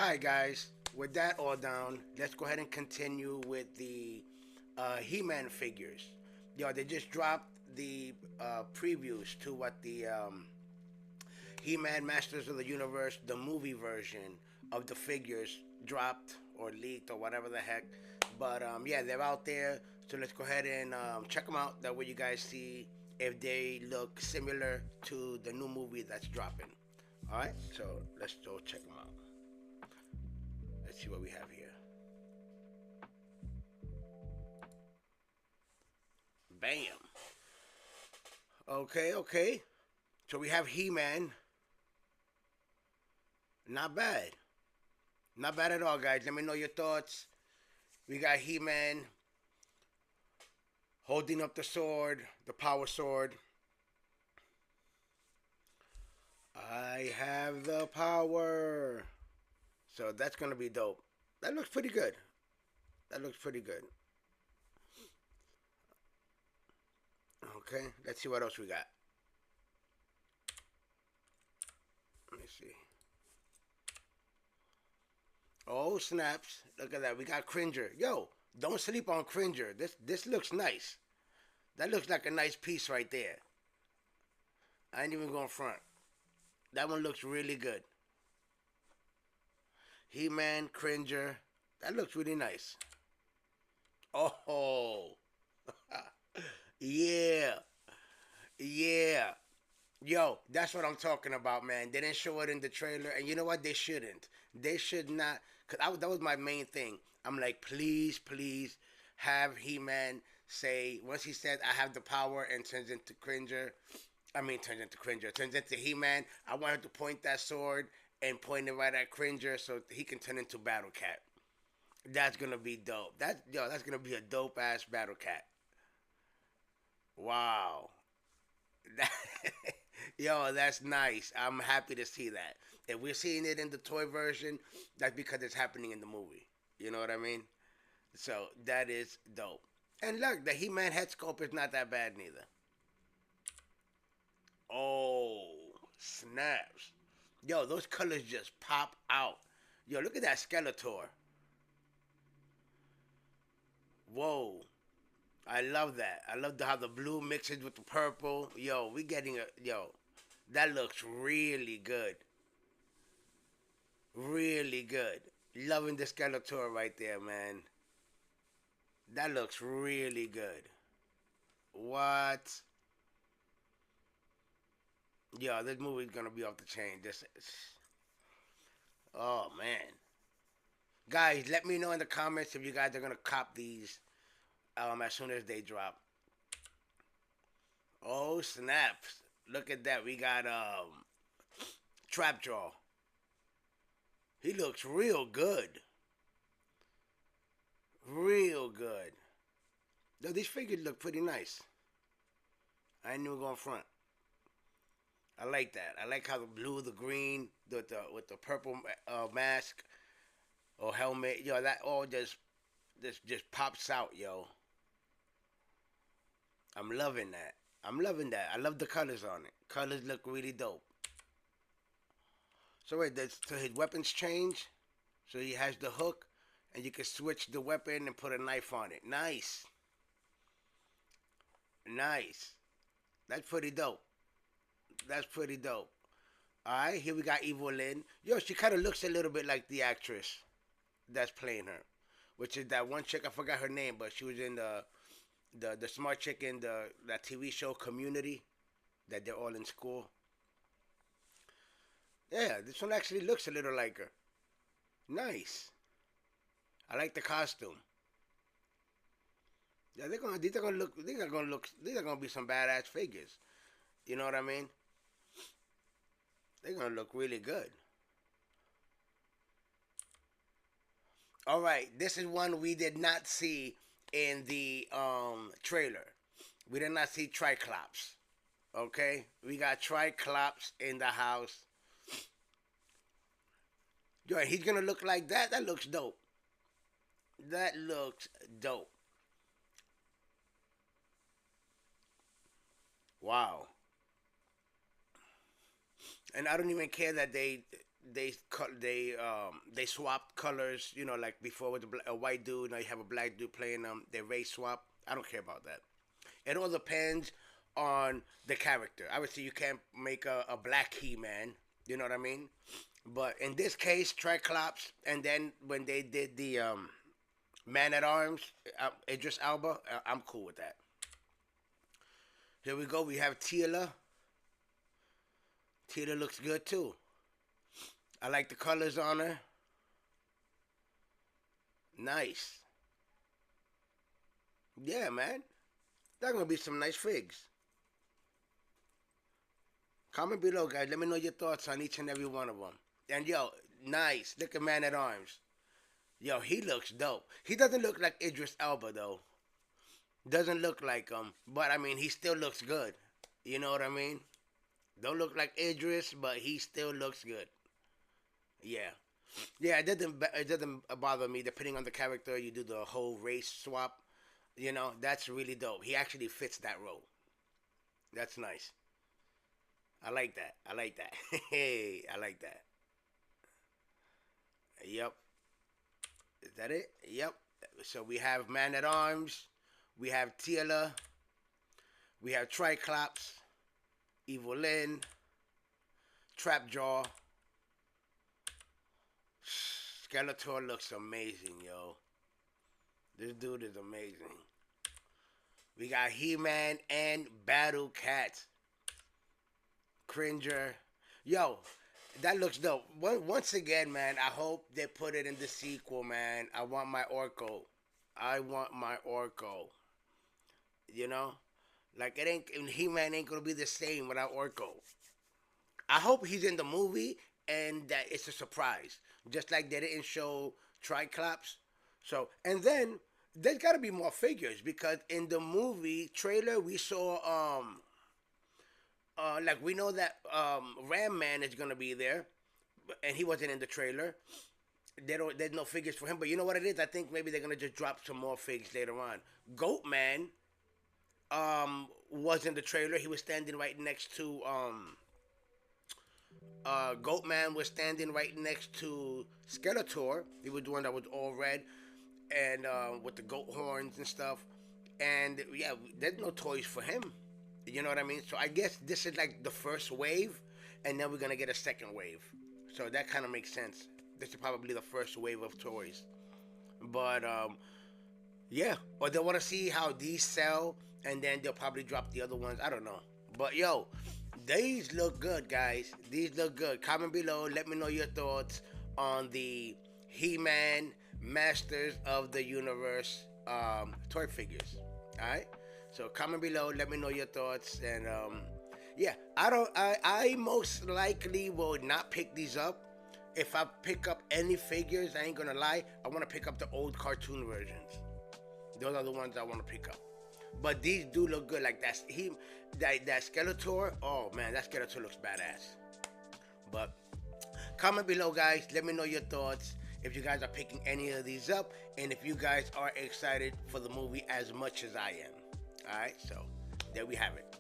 Alright, guys, with that all down, let's go ahead and continue with the He-Man figures. Yo, they just dropped the previews to what the He-Man Masters of the Universe, the movie version of the figures dropped or leaked or whatever the heck. But yeah, they're out there. So let's go ahead and check them out. That way you guys see if they look similar to the new movie that's dropping. All right, so let's go check them out. Let's see what we have here. Bam. Okay, okay. So we have He-Man. Not bad. Not bad at all, guys. Let me know your thoughts. We got He-Man holding up the sword, the power sword. I have the power. So that's gonna be dope. That looks pretty good. That looks pretty good. Okay, let's see what else we got. Let me see. Oh snaps! Look at that. We got Cringer. Yo, don't sleep on Cringer. This looks nice. That looks like a nice piece right there. I ain't even going front. That one looks really good. He-Man, Cringer. That looks really nice. Oh, yeah, yeah. Yo, that's what I'm talking about, man. They didn't show it in the trailer, and you know what? They shouldn't. They should not, that was my main thing. I'm like, please, please, have He-Man say once he said, "I have the power," and turns into Cringer. I mean, turns into Cringer. Turns into He-Man. I want him to point that sword and point it right at Cringer so he can turn into Battle Cat. That's gonna be dope. That's gonna be a dope ass Battle Cat. Wow. Yo, that's nice. I'm happy to see that. If we're seeing it in the toy version, that's because it's happening in the movie. You know what I mean? So that is dope. And look, the He-Man head sculpt is not that bad neither. Oh, snaps. Yo, those colors just pop out. Yo, look at that Skeletor. Whoa. I love that. I love how the blue mixes with the purple. Yo, we getting a yo. That looks really good. Really good. Loving the Skeletor right there, man. That looks really good. What? Yo, this movie's gonna be off the chain. This is. Oh man, guys, let me know in the comments if you guys are gonna cop these as soon as they drop. Oh snaps! Look at that. We got Trapjaw. He looks real good. Real good. Yo, these figures look pretty nice. I ain't even going front. I like that. I like how the blue, the green, with the purple mask or helmet. Yo, that all just pops out, yo. I'm loving that. I'm loving that. I love the colors on it. Colors look really dope. So wait, so his weapons change. So he has the hook, and you can switch the weapon and put a knife on it. Nice, nice. That's pretty dope. That's pretty dope. All right, here we got Evelyn. Yo, she kind of looks a little bit like the actress that's playing her, which is that one chick. I forgot her name, but she was in the smart chick in the that TV show Community, that they're all in school. Yeah, this one actually looks a little like her. Nice. I like the costume. Yeah, these are gonna be some badass figures. You know what I mean? They're gonna look really good. All right, this is one we did not see in the trailer. We did not see Triclops. Okay, we got Triclops in the house. Yo, he's gonna look like that. That looks dope. That looks dope. Wow. And I don't even care that they they swapped colors. You know, like before with a white dude, now you have a black dude playing them. They race swap. I don't care about that. It all depends on the character. Obviously, you can't make a black He-Man. You know what I mean? But in this case, Triclops, and then when they did the Man at Arms, Idris Alba, I'm cool with that. Here we go. We have Tila. Tila looks good too. I like the colors on her. Nice. Yeah, man. That's gonna be some nice figs. Comment below, guys. Let me know your thoughts on each and every one of them. And yo, nice. Look at Man at Arms. Yo, he looks dope. He doesn't look like Idris Elba though. Doesn't look like him, but I mean, he still looks good. You know what I mean? Don't look like Idris, but he still looks good. Yeah, yeah. It doesn't bother me. Depending on the character, you do the whole race swap. You know, that's really dope. He actually fits that role. That's nice. I like that. I like that. Hey, I like that. Yep. Is that it? Yep. So we have Man at Arms. We have Tila. We have Triclops. Evelyn. Trapjaw. Skeletor looks amazing, yo. This dude is amazing. We got He-Man and Battle Cat. Cringer. Yo, that looks dope. Once again, man, I hope they put it in the sequel, man. I want my Orko. I want my Orko. You know? Like, it ain't, He-Man ain't gonna be the same without Orko. I hope he's in the movie and that it's a surprise. Just like they didn't show Triclops. So, and then, there's gotta be more figures because in the movie trailer, we saw, like we know that Ram Man is gonna be there, and he wasn't in the trailer. There's no figures for him, but you know what it is? I think maybe they're gonna just drop some more figs later on. Goat Man, was in the trailer. He was standing right next to Goat Man was standing right next to Skeletor. He was the one that was all red and with the goat horns and stuff. And yeah, there's no toys for him. You know what I mean? So I guess this is like the first wave, and then we're gonna get a second wave. So that kind of makes sense. This is probably the first wave of toys. But yeah, or they want to see how these sell, and then they'll probably drop the other ones. I don't know. But yo, these look good, guys. These look good. Comment below. Let me know your thoughts on the He-Man Masters of the Universe toy figures. All right. So comment below. Let me know your thoughts. And yeah, I most likely will not pick these up. If I pick up any figures, I ain't gonna lie, I want to pick up the old cartoon versions. Those are the ones I want to pick up. But these do look good. Like that Skeletor. Oh man, that Skeletor looks badass. But comment below, guys. Let me know your thoughts. If you guys are picking any of these up, and if you guys are excited for the movie as much as I am. All right, so there we have it.